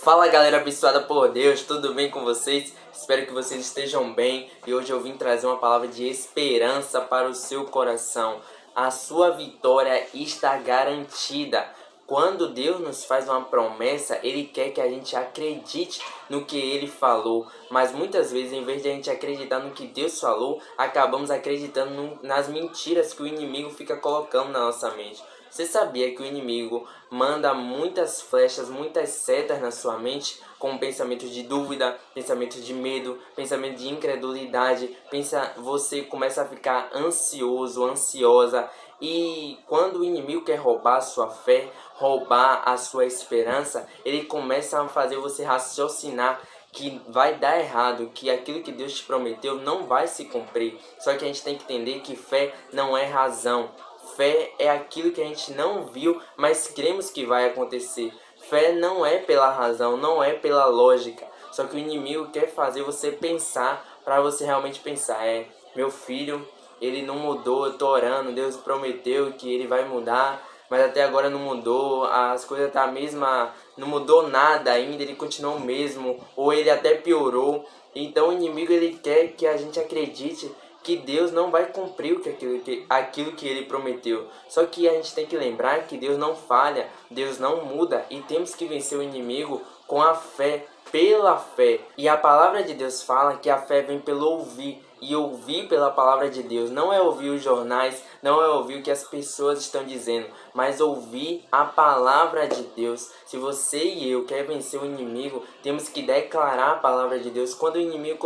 Fala galera abençoada por Deus, tudo bem com vocês? Espero que vocês estejam bem e hoje eu vim trazer uma palavra de esperança para o seu coração. A sua vitória está garantida. Quando Deus nos faz uma promessa, Ele quer que a gente acredite no que Ele falou. Mas muitas vezes, em vez de a gente acreditar no que Deus falou, acabamos acreditando nas mentiras que o inimigo fica colocando na nossa mente. Você sabia que o inimigo manda muitas flechas, muitas setas na sua mente, com pensamentos de dúvida, pensamentos de medo, pensamento de incredulidade, você começa a ficar ansioso, ansiosa, e quando o inimigo quer roubar a sua fé, roubar a sua esperança, ele começa a fazer você raciocinar que vai dar errado, que aquilo que Deus te prometeu não vai se cumprir. Só que a gente tem que entender que fé não é razão. Fé é aquilo que a gente não viu, mas cremos que vai acontecer. Fé não é pela razão, não é pela lógica. Só que o inimigo quer fazer você pensar, para você realmente pensar, meu filho, ele não mudou, eu tô orando, Deus prometeu que ele vai mudar, mas até agora não mudou, as coisas tá a mesma, não mudou nada ainda, ele continuou o mesmo, ou ele até piorou. Então o inimigo ele quer que a gente acredite que Deus não vai cumprir aquilo que Ele prometeu. Só que a gente tem que lembrar que Deus não falha, Deus não muda e temos que vencer o inimigo com a fé, pela fé. E a palavra de Deus fala que a fé vem pelo ouvir. E ouvir pela palavra de Deus não é ouvir os jornais, não é ouvir o que as pessoas estão dizendo, mas ouvir a palavra de Deus. Se você e eu quer vencer o inimigo, temos que declarar a palavra de Deus. Quando o inimigo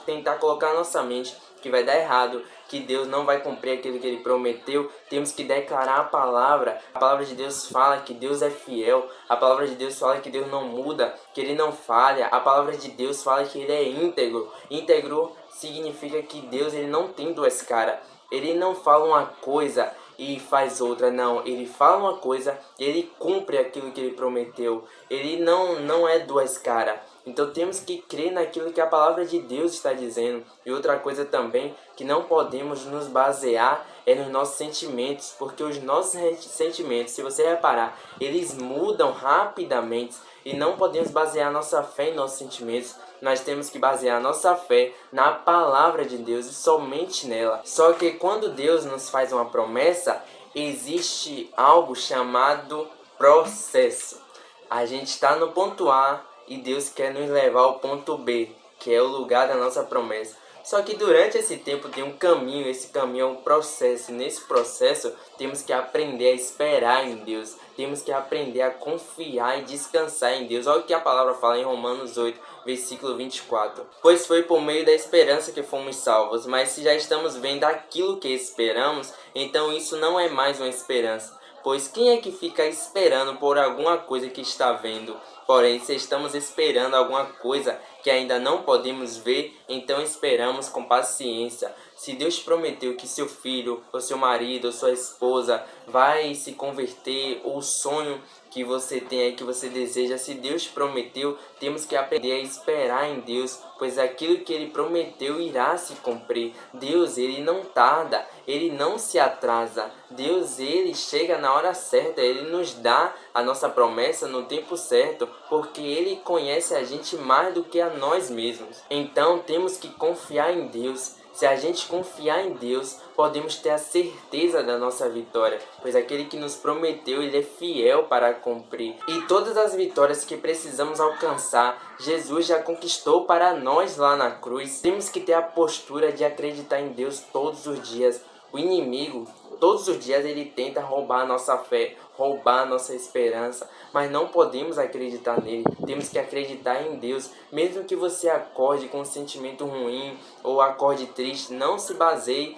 tentar colocar na nossa mente que vai dar errado, que Deus não vai cumprir aquilo que Ele prometeu, temos que declarar a palavra. A palavra de Deus fala que Deus é fiel. A palavra de Deus fala que Deus não muda, que Ele não falha. A palavra de Deus fala que Ele é íntegro. Íntegro significa que Deus ele não tem duas caras. Ele não fala uma coisa e faz outra, não. Ele fala uma coisa, ele cumpre aquilo que ele prometeu. Ele não é duas caras. Então temos que crer naquilo que a palavra de Deus está dizendo. E outra coisa também, que não podemos nos basear nos nossos sentimentos. Porque os nossos sentimentos, se você reparar, eles mudam rapidamente. E não podemos basear nossa fé em nossos sentimentos. Nós temos que basear nossa fé na palavra de Deus e somente nela. Só que quando Deus nos faz uma promessa, existe algo chamado processo. A gente está no ponto A e Deus quer nos levar ao ponto B, que é o lugar da nossa promessa. Só que durante esse tempo tem um caminho, esse caminho é um processo. E nesse processo temos que aprender a esperar em Deus. Temos que aprender a confiar e descansar em Deus. Olha o que a palavra fala em Romanos 8, versículo 24. Pois foi por meio da esperança que fomos salvos. Mas se já estamos vendo aquilo que esperamos, então isso não é mais uma esperança. Pois quem é que fica esperando por alguma coisa que está vendo? Porém, se estamos esperando alguma coisa que ainda não podemos ver, então esperamos com paciência. Se Deus prometeu que seu filho, ou seu marido, ou sua esposa vai se converter, ou o sonho que você tem aí, que você deseja, se Deus prometeu, temos que aprender a esperar em Deus, pois aquilo que Ele prometeu irá se cumprir. Deus, Ele não tarda, Ele não se atrasa. Deus, Ele chega na hora certa, Ele nos dá a nossa promessa no tempo certo, porque Ele conhece a gente mais do que a nós mesmos. Então temos que confiar em Deus. Se a gente confiar em Deus, podemos ter a certeza da nossa vitória, pois aquele que nos prometeu, Ele é fiel para cumprir. E todas as vitórias que precisamos alcançar, Jesus já conquistou para nós lá na cruz. Temos que ter a postura de acreditar em Deus todos os dias. O inimigo, todos os dias, ele tenta roubar a nossa fé, roubar a nossa esperança, mas não podemos acreditar nele. Temos que acreditar em Deus. Mesmo que você acorde com um sentimento ruim ou acorde triste, não se baseie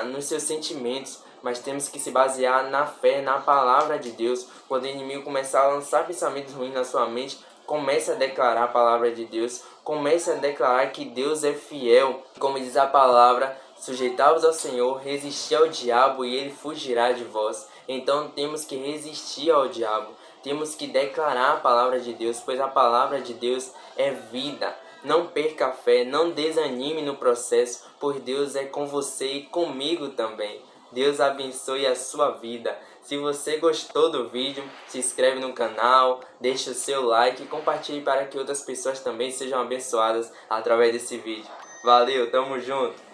nos seus sentimentos, mas temos que se basear na fé, na palavra de Deus. Quando o inimigo começar a lançar pensamentos ruins na sua mente, comece a declarar a palavra de Deus. Comece a declarar que Deus é fiel. Como diz a palavra, sujeitai-vos ao Senhor, resisti ao diabo e ele fugirá de vós. Então temos que resistir ao diabo. Temos que declarar a palavra de Deus, pois a palavra de Deus é vida. Não perca a fé, não desanime no processo, pois Deus é com você e comigo também. Deus abençoe a sua vida. Se você gostou do vídeo, se inscreve no canal, deixa o seu like e compartilhe para que outras pessoas também sejam abençoadas através desse vídeo. Valeu, tamo junto!